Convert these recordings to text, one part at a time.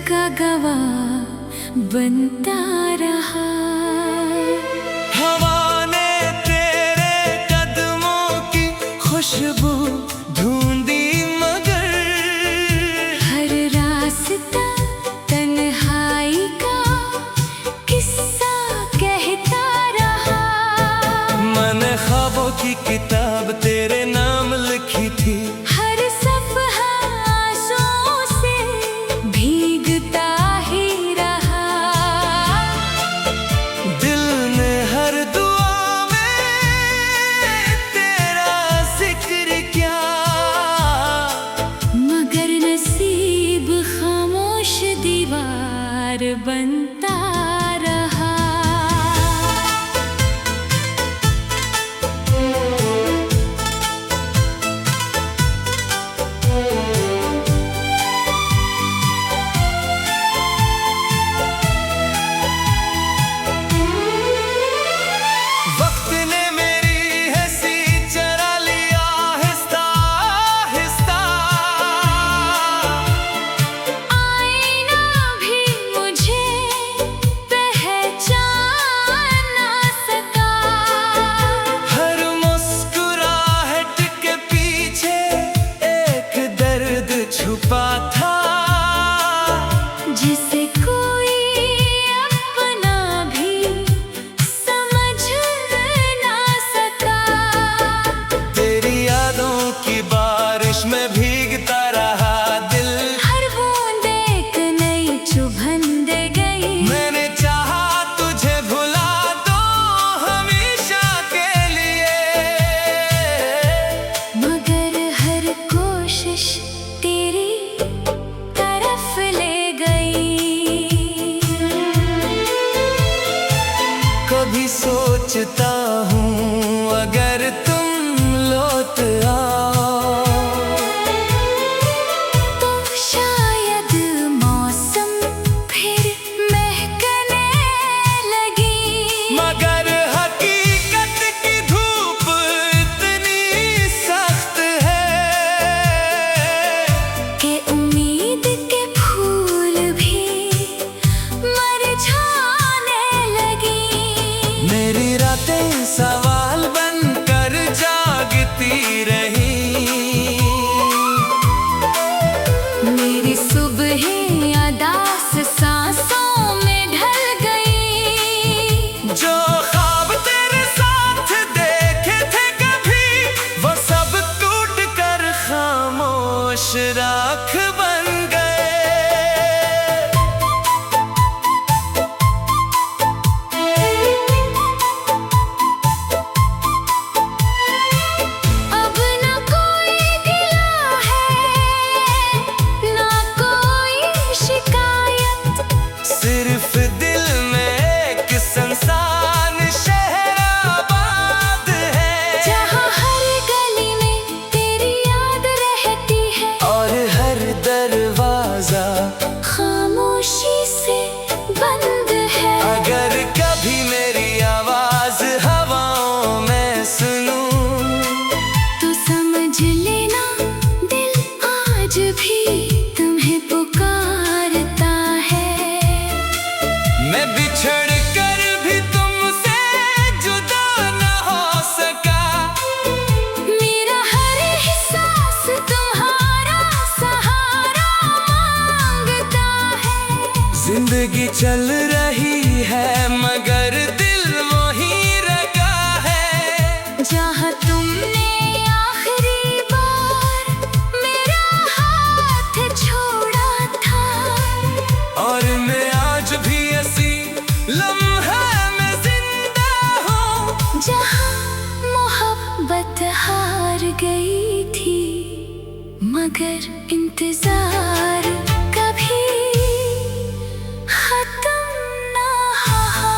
का गवाह बनता रहा। हवा ने तेरे कदमों की खुशबू ढूंढी मगर हर रास्ता तन्हाई का किस्सा कहता रहा। मैंने ख्वाबों की किताब तेरे नाम लिखी थी, हर सफ़हा आंसुओं से भीगता ही रहा। दिल ने हर दुआ में तेरा जिक्र किया, मगर नसीब खामोश दीवार बनता रहा। वक्त ने मेरी हंसी चरा लिया आहिस्ता आहिस्ता। आईना भी मुझे पहचान ना सका। हर मुस्कुराहट के पीछे एक दर्द छुपा था, जिसे कोई अपना भी समझ ना सका। तेरी यादों की बारिश में भीगता रहा दिल। हर बूंद एक नई चुभन दे गई। मैंने चाहा तुझे भुला दो हमेशा के लिए, मगर हर कोशिश तेरी तरफ ले गई। कभी सोचता हूँ अगर तुम लौट आओ तो शायद मौसम फिर महकने लगी। मगर हकीकत की धूप इतनी सख्त है कि उम्मीद के फूल भी मुरझाने लगी। मेरी रातें सवाल बनकर जागती रही, मेरी सुबहें अदास सांसों में ढल गई। जो ख्वाब तेरे साथ देखे थे कभी वो सब टूट कर खामोश राख बन गए। अब न कोई गिला है, न कोई शिकायत। सिर्फ दिल में एक संसान शहर आबाद है, जहाँ हर गली में तेरी याद रहती है और हर दरवाजा खामोशी से बंद है। अगर कभी मेरी आवाज हवाओं में सुनूं तो समझ लेना दिल आज भी तुम्हें पुकारता है। मैं बिछड़ कर भी तुमसे जुदा न हो सका। मेरा हर एहसास तुम्हारा सहारा मांगता है। जिंदगी चल रही है मगर दिल वहीं रखा है, जहाँ तुमने आखिरी बार मेरा हाथ छोड़ा था। और मैं आज भी ऐसी लम्हा में जिंदा हूँ जहाँ मोहब्बत हार गई थी, मगर इंतजार कभी खत्म ना हुआ।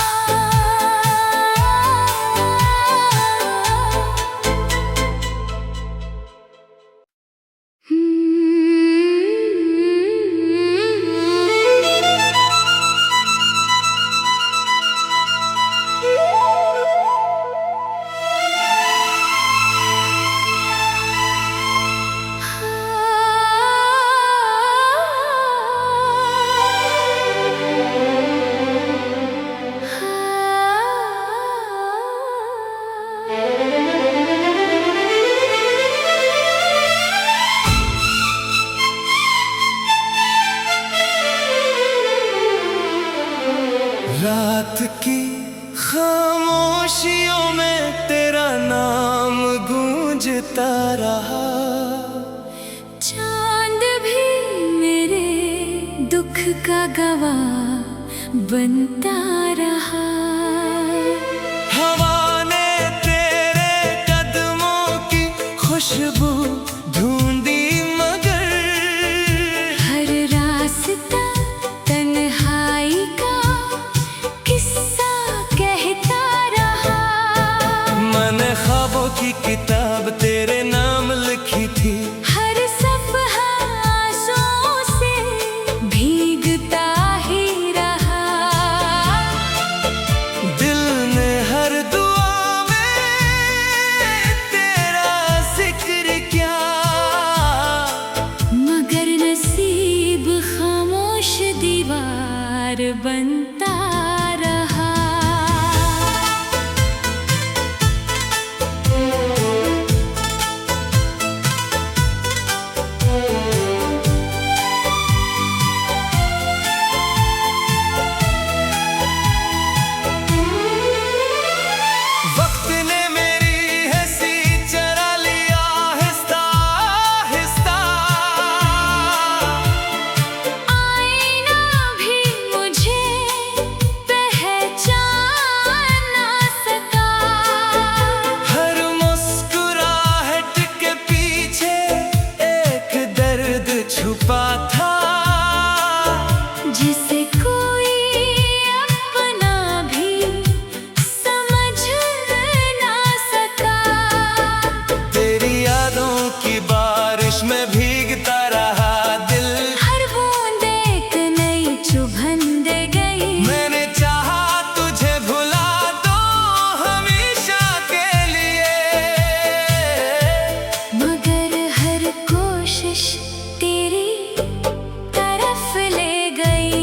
का गवाह बनता रहा। हवा ने तेरे कदमों की खुशबू ढूंढी मगर हर रास्ता तन्हाई का किस्सा कहता रहा। मैंने ख्वाबों की किताब तेरे नाम लिखी थी, हर सफ़हा आंसुओं से भीगता ही रहा। दिल ने हर दुआ में तेरा जिक्र किया, मगर नसीब खामोश दीवार बनता रहा। वक्त ने मेरी हंसी चरा लिया आहिस्ता आहिस्ता। आईना भी मुझे पहचान ना सका। हर मुस्कुराहट के पीछे एक दर्द छुपा था, जिसे कोई अपना भी समझ ना सका। तेरी यादों की बारिश में भीगता रहा दिल। हर बूंद एक नई चुभन दे गई। मैंने चाहा तुझे भुला दो हमेशा के लिए, मगर हर कोशिश तेरी तरफ ले गई।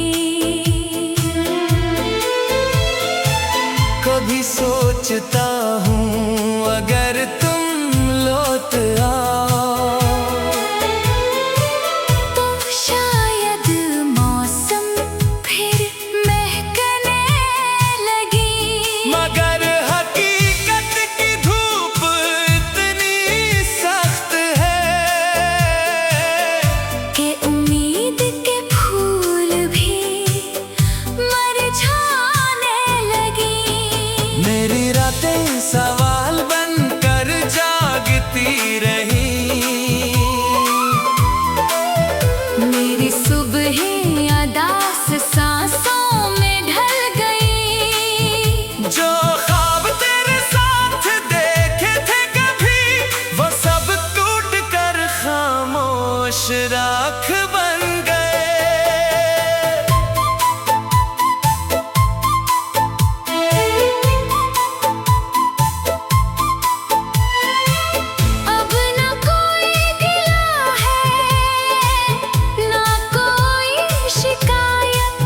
कभी सोचता हूँ अगर तुम लौट आओ तो शायद मौसम फिर महकने लगी। मगर हकीकत की धूप इतनी सख्त है कि उम्मीद के फूल भी मरझाने लगी। मेरी रातें सवाल बनकर जागती रही, मेरी सुबहें अदास सांसों में ढल गई। जो ख्वाब तेरे साथ देखे थे कभी वो सब टूट कर खामोश राख बन गए। अब न कोई गिला है, न कोई शिकायत।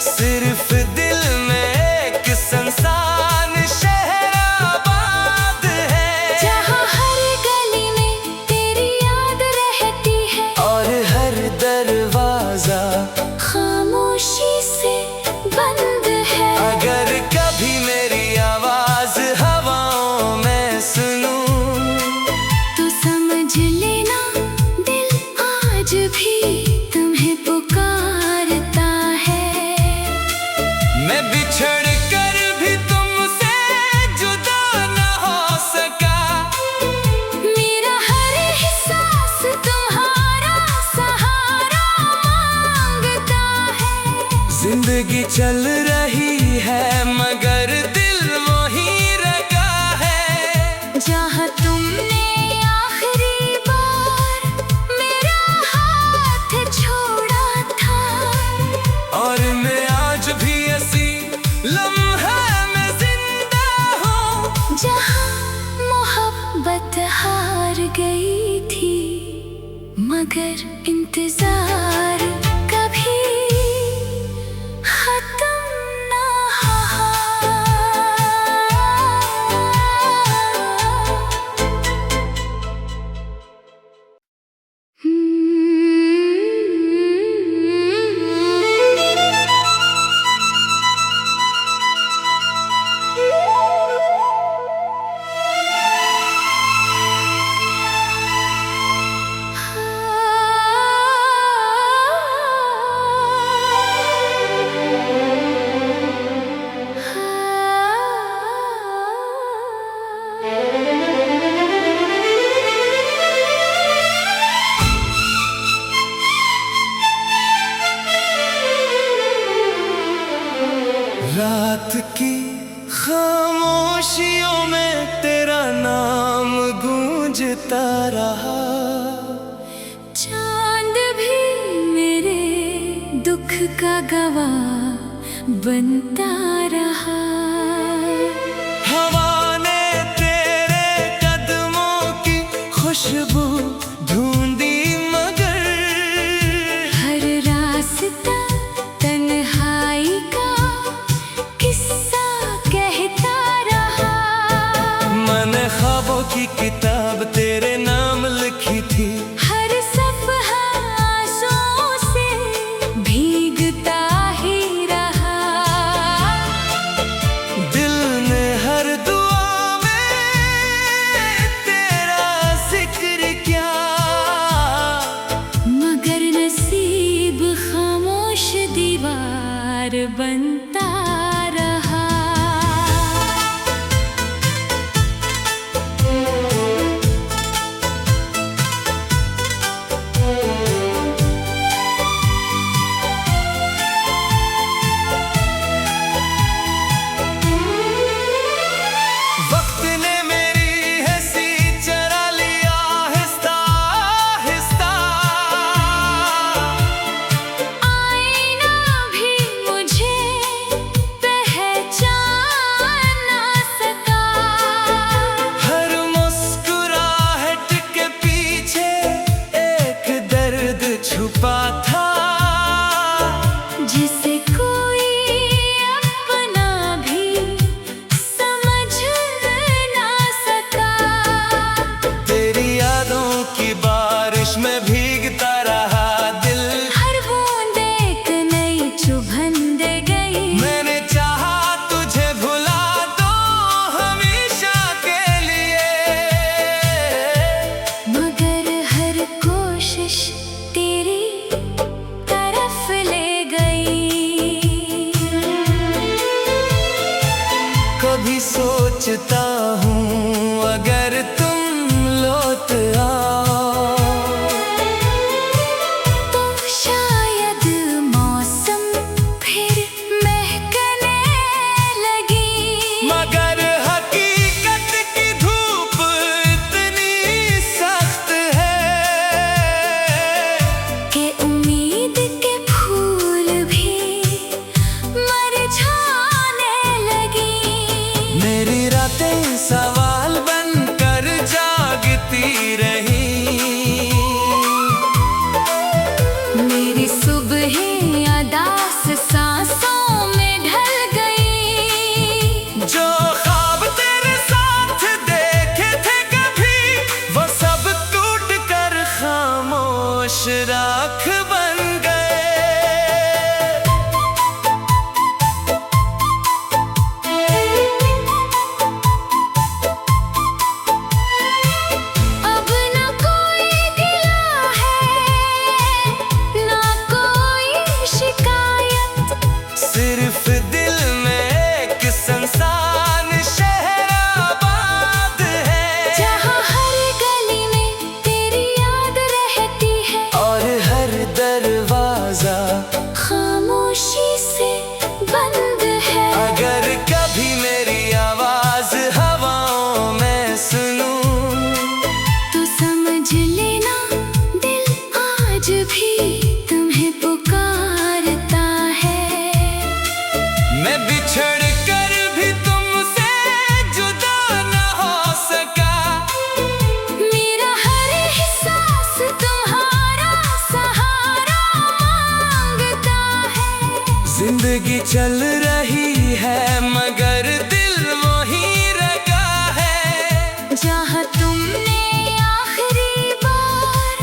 सिर्फ दिल में एक संसान शहर आबाद है, जहाँ हर गली में तेरी याद रहती है और हर दरवाजा खामोशी से बंद है। अगर कभी मेरी आवाज हवाओं में सुनूं तो समझ लेना दिल आज भी तुम्हें पुकारता है। मैं बिछड़ कर भी तुमसे जुदा न हो सका। मेरा हर एहसास तुम्हारा सहारा मांगता है। जिंदगी चल रही है मगर दिल वहीं रखा है, जहाँ तुमने आखिरी बार मेरा हाथ छोड़ा था। और मैं आज भी ऐसी लम्हा में जिंदा हूँ जहाँ मोहब्बत हार गई थी, मगर इंतजार कभी खत्म ना हुआ। का गवाह बनता रहा। हवा ने तेरे कदमों की खुशबू ढूंढी मगर हर रास्ता तन्हाई का किस्सा कहता रहा। मैंने ख्वाबों की किताब तेरे नाम लिखी थी, हर सफ़हा आंसुओं से भीगता ही रहा। दिल ने हर दुआ में तेरा जिक्र किया, मगर नसीब खामोश दीवार बनता रहा। वक्त ने मेरी हंसी चरा लिया आहिस्ता आहिस्ता। आईना भी मुझे पहचान ना सका। हर मुस्कुराहट के पीछे एक दर्द छुपा था, जिसे कोई अपना भी समझ ना सका। तेरी यादों की बारिश में भीगता रहा दिल। हर बूंद एक नई चुभन दे गई। मैंने चाहा तुझे भुला दो हमेशा के लिए, मगर हर कोशिश तेरी तरफ ले गई। कभी सोचता हूँ अगर तुम लौट आओ तो शायद मौसम फिर महकने लगी। मगर हकीकत की धूप इतनी सख्त है कि उम्मीद के फूल भी मुरझाने लगी। मेरी रातें सवाल बनकर जागती रही, मेरी सुबहें अदास सांसों में ढल गई। जो ख्वाब तेरे साथ देखे थे कभी वो सब टूट कर खामोश राख बन गए। अब न कोई गिला है, न कोई शिकायत। सिर्फ दिल में एक संसान शहर आबाद है, जहाँ हर गली में तेरी याद रहती है और हर दरवाजा खामोशी से बंद है। अगर कभी मेरी आवाज हवाओं में सुनूं तो समझ लेना दिल आज भी तुम्हें पुकारता है। मैं बिछड़ कर भी तुमसे जुदा न हो सका। मेरा हर एहसास तुम्हारा सहारा मांगता है। जिंदगी चल रही है मगर दिल वहीं रखा है, जहाँ तुमने आखिरी बार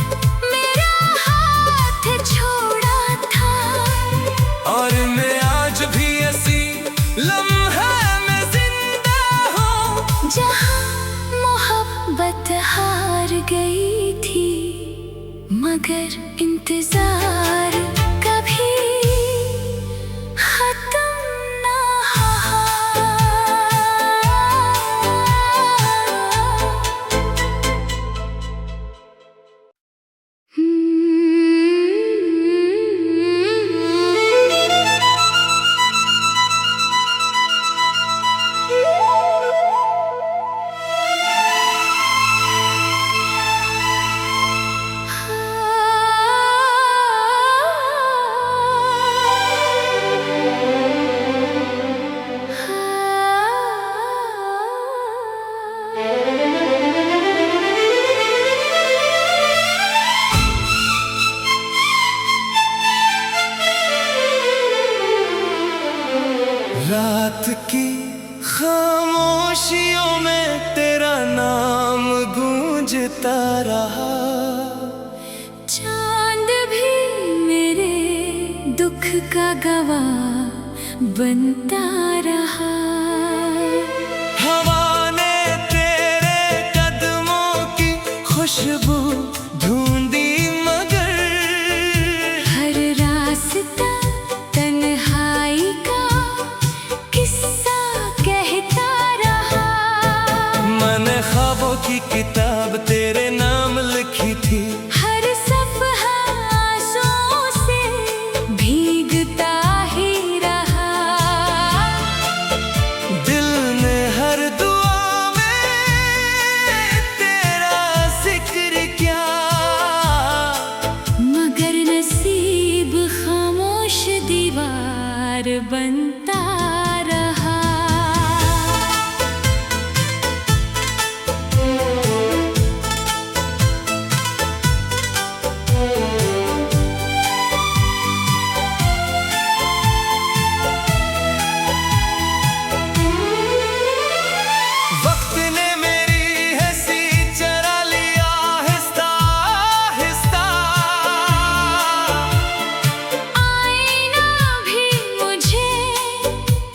मेरा हाथ छोड़ा था। और मैं आज भी ऐसी लम्हा में जिंदा हूँ जहाँ मोहब्बत हार गई थी, मगर इंतजार कभी खत्म ना हुआ। का गवाह बनता रहा। हवा ने तेरे कदमों की खुशबू ढूंढी मगर हर रास्ता तन्हाई का किस्सा कहता रहा। मैंने ख्वाबों की किताब तेरे नाम लिखी थी। हर सफ़हा आंसुओं से भीगता ही रहा। दिल ने हर दुआ में तेरा जिक्र किया मगर नसीब खामोश दीवार बनता रहा। वक्त ने मेरी हंसी चरा लिया आहिस्ता आहिस्ता। आईना भी मुझे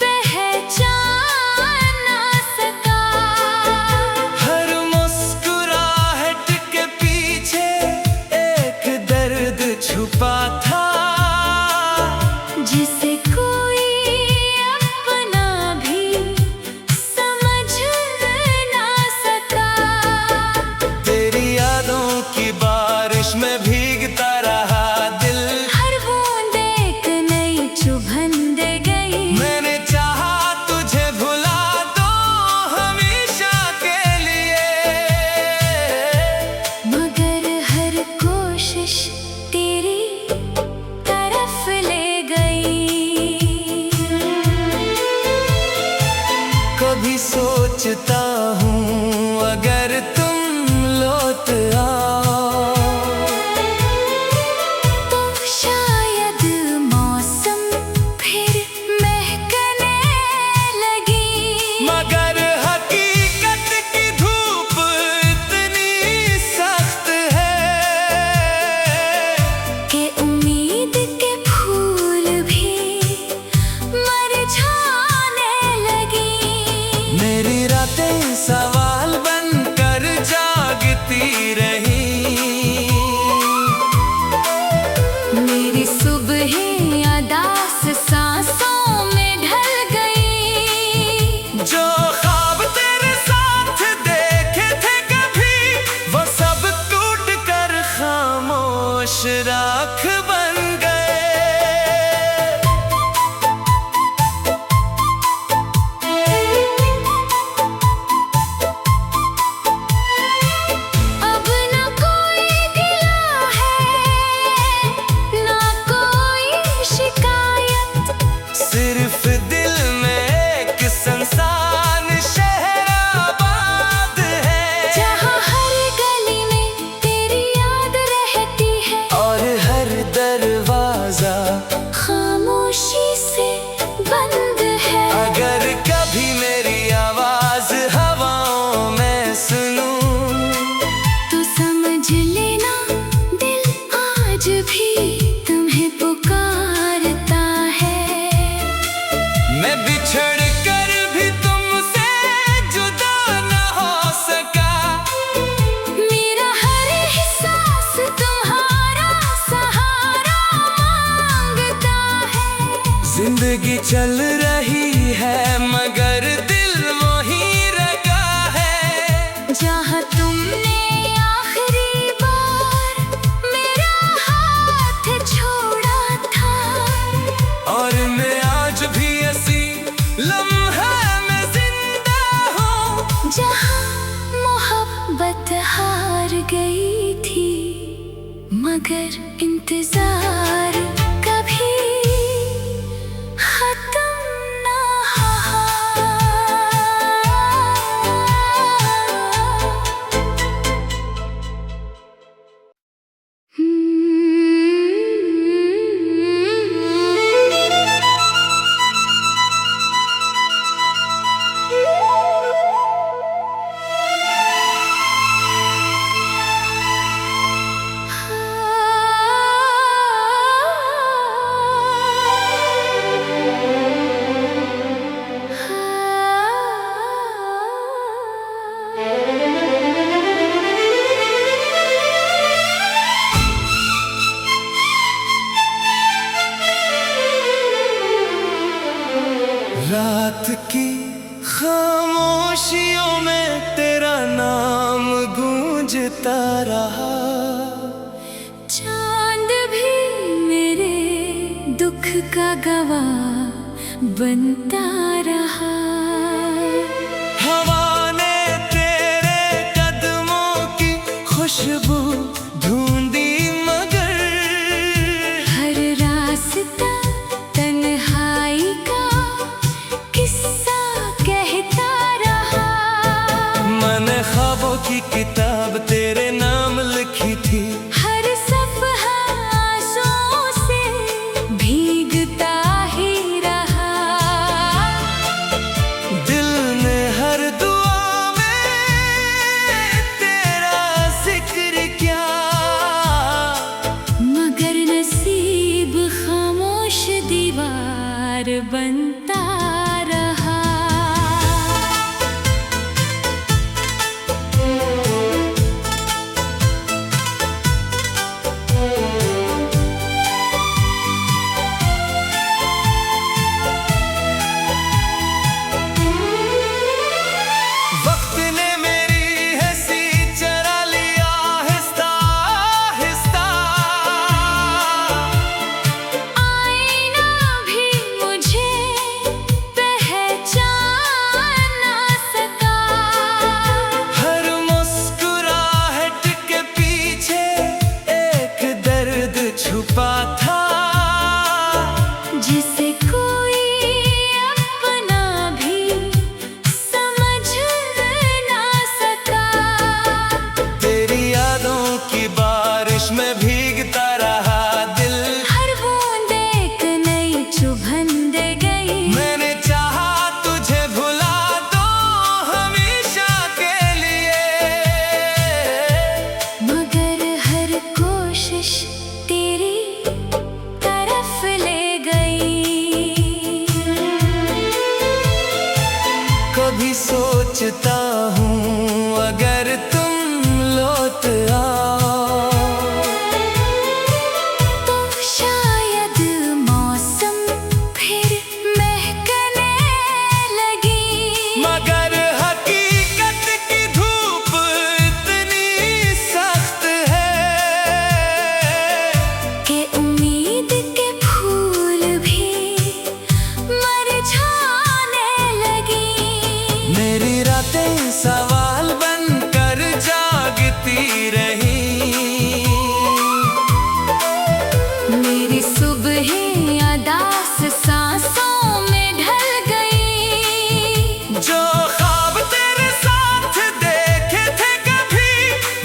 पहचान ना सका। हर मुस्कुराहट के पीछे एक दर्द छुपा था जिसे कोई अपना भी समझ ना सका। तेरी यादों की बारिश में भीगता रहा दिल। हर बूंद एक नई चुभन दे गई। मैंने चाहा तुझे भुला दो हमेशा के लिए मगर हर कोशिश तेरी तरफ ले गई। कभी सोचता हूँ अगर तुम लौट आओ तो शायद मौसम फिर महकने लगी। मगर हकीकत की धूप इतनी सख्त है कि उम्मीद के फूल भी मरझाने लगी। मेरी रातें सवाल बनकर जागती रही। मेरी सुबहें अदास सांसों में ढल गई। जो ख्वाब तेरे साथ देखे थे कभी वो सब टूट कर खामोश राख बन गए। अब न कोई गिला है न कोई शिकायत। सिर्फ दिल में एक संसान शहर आबाद है जहाँ हर गली में तेरी याद रहती है और हर दरवाजा खामोशी से बंद है। अगर कभी मेरी आवाज हवाओं में सुनूं तो समझ लेना दिल आज भी तुम्हें पुकारता है। मैं बिछड़ कर भी तुमसे जुदा न हो सका। मेरा हर एहसास तुम्हारा सहारा मांगता है। जिंदगी चल रही है मगर दिल वहीं रखा है जहाँ तुमने आखिरी बार मेरा हाथ छोड़ा था। और मैं आज भी ऐसी लम्हा में जिंदा हूँ जहाँ मोहब्बत हार गई थी मगर इंतजार कभी खत्म ना हुआ। चांद भी मेरे दुख का गवाह बनता रहा। हवा ने तेरे कदमों की खुशबू ढूंढी मगर हर रास्ता तन्हाई का किस्सा कहता रहा। मैंने ख्वाबों की किताब तेरे नाम लिखी थी, हर सफ़हा आंसुओं से भीगता ही रहा। दिल ने हर दुआ में तेरा जिक्र किया, मगर नसीब खामोश दीवार बनता रहा। वक्त ने मेरी हंसी चरा लिया आहिस्ता आहिस्ता। आईना भी मुझे पहचान ना सका। हर मुस्कुराहट के पीछे एक दर्द छुपा था, जिसे कोई अपना भी समझ ना सका। तेरी यादों की बारिश में भीगता रहा दिल। हर बूंद एक नई चुभन दे गई। मैंने चाहा तुझे भुला दो हमेशा के लिए, मगर हर कोशिश तेरी तरफ ले गई। कभी सोचता हूँ अगर तुम लौट आओ तो शायद मौसम फिर महकने लगी। मगर हकीकत की धूप इतनी सख्त है कि उम्मीद के फूल भी मरझाने लगी। मेरी रातें सवाल बनकर जागती रही, मेरी सुबहें अदास सांसों में ढल गई। जो ख्वाब तेरे साथ देखे थे कभी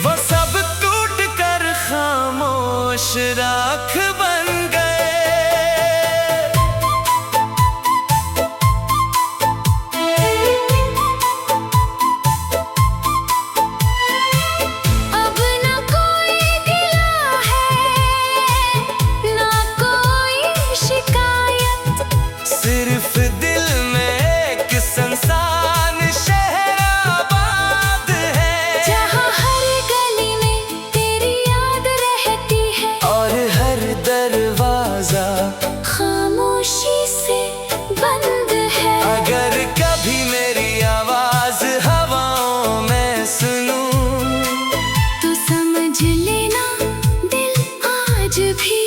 वो सब टूट कर खामोश राख बन गए। अब न कोई गिला है, न कोई शिकायत। सिर्फ दिल में एक संसान शहर आबाद है, जहाँ हर गली में तेरी याद रहती है और हर दरवाजा खामोशी से बंद है। अगर कभी मेरी आवाज हवाओं में सुनूं तो समझ लेना दिल आज भी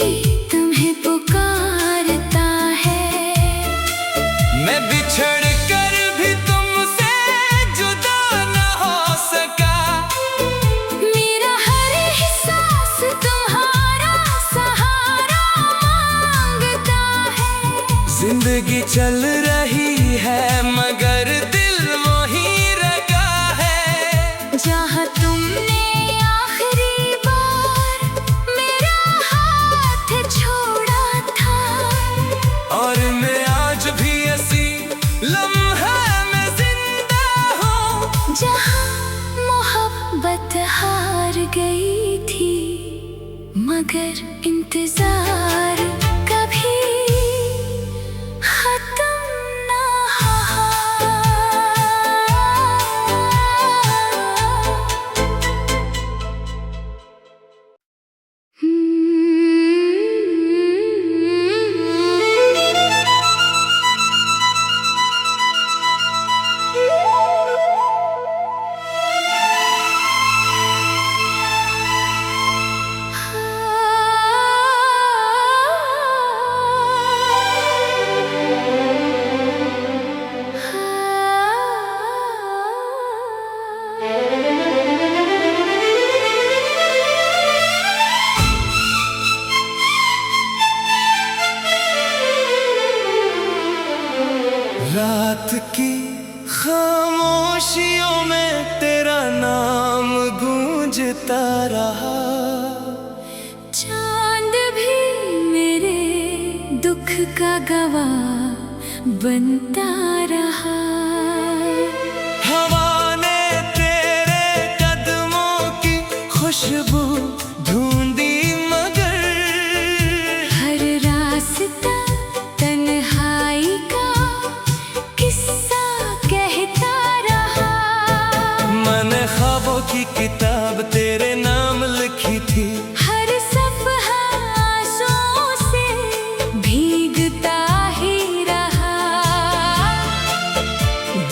तुम्हें पुकारता है। मैं बिछड़ कर भी तुमसे जुदा न हो सका। मेरा हर एहसास तुम्हारा सहारा मांगता है। जिंदगी चल रही है मगर दिल वहीं रखा है, जहाँ तुमने आखिरी बार मेरा हाथ छोड़ा था। और मैं आज भी ऐसी लम्हा में जिंदा हूँ जहाँ मोहब्बत हार गई थी, मगर इंतजार कभी खत्म ना हुआ। की खामोशियों में तेरा नाम गूंजता रहा। चांद भी मेरे दुख का गवाह बनता रहा। हवा ने तेरे कदमों की खुशबू ढूंढी मगर हर रास्ता तन्हाई का किस्सा कहता रहा। मैंने ख्वाबों की किताब तेरे नाम लिखी थी। हर सफ़हा आंसुओं से भीगता ही रहा।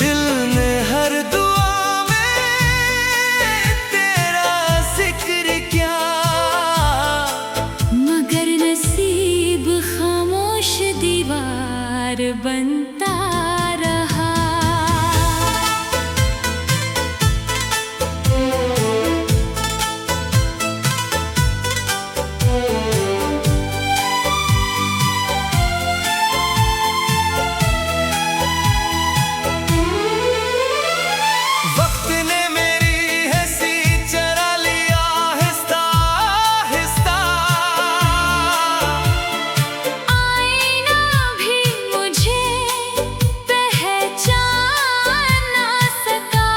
दिल ने हर दुआ में तेरा जिक्र किया, मगर नसीब खामोश दीवार बनता रहा। वक्त ने मेरी हंसी चरा लिया आहिस्ता आहिस्ता। आईना भी मुझे पहचान ना सका।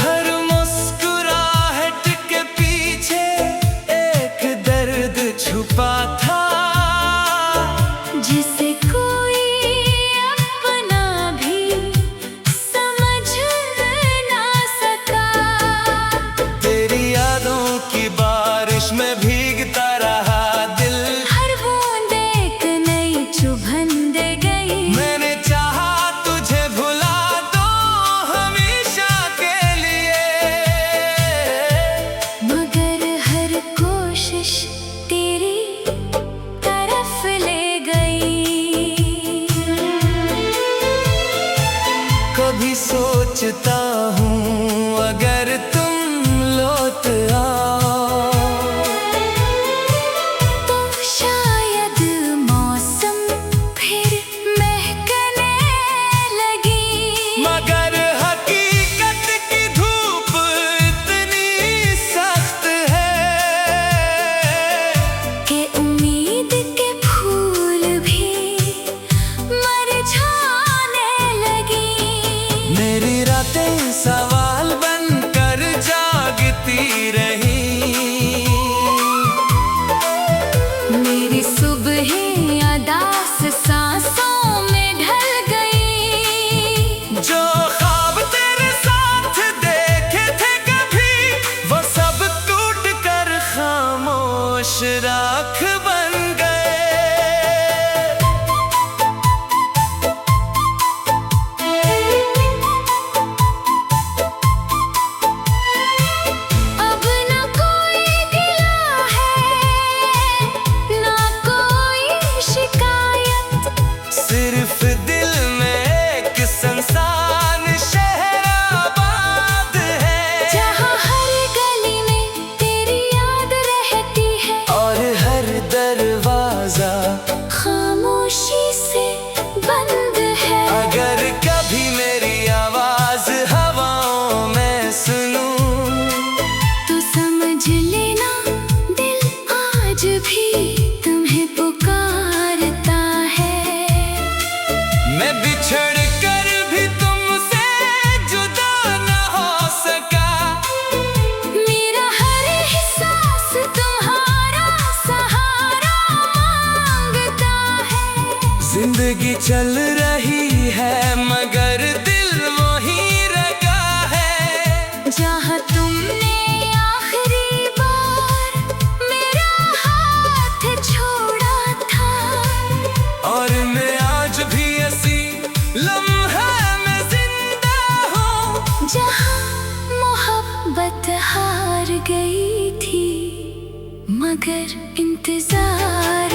हर मुस्कुराहट के पीछे एक दर्द छुपा था, जिसे कोई अपना भी समझ ना सका। तेरी यादों की बारिश में भीगता रहा दिल। हर बूंद एक नई चुभन दे गई। मैंने चाहा तुझे भुला दो हमेशा के लिए, मगर हर कोशिश तेरी तरफ ले गई। कभी सोचता हूँ अगर तुम लौट आओ तो शायद मौसम फिर महकने लगी। मगर हकीकत की धूप इतनी सख्त है कि उम्मीद के फूल भी मरझाने लगी। मेरी रातें सवाल बनकर जागती रही। मेरी सुबहें अदास सांसों में ढल गई। जो ख्वाब तेरे साथ देखे थे कभी, वो सब टूट कर खामोश राख बन गए। अब न कोई गिला है, न कोई शिकायत। सिर्फ दिल में एक संसान शहर आबाद है, जहाँ हर गली में तेरी याद रहती है और हर दरवाजा खामोशी से बंद है। अगर कभी मेरी आवाज हवाओं में सुनूं तो समझ लेना दिल आज भी तुम्हें पुकारता है। मैं बिछड़ कर भी तुमसे जुदा न हो सका। मेरा हर एहसास तुम्हारा सहारा मांगता है। जिंदगी चल रही है मगर दिल वहीं रखा है, जहाँ तुमने आखिरी बार मेरा हाथ छोड़ा था। और मैं आज भी ऐसी लम्हे में जिंदा हूँ जहाँ मोहब्बत हार गई थी, मगर इंतजार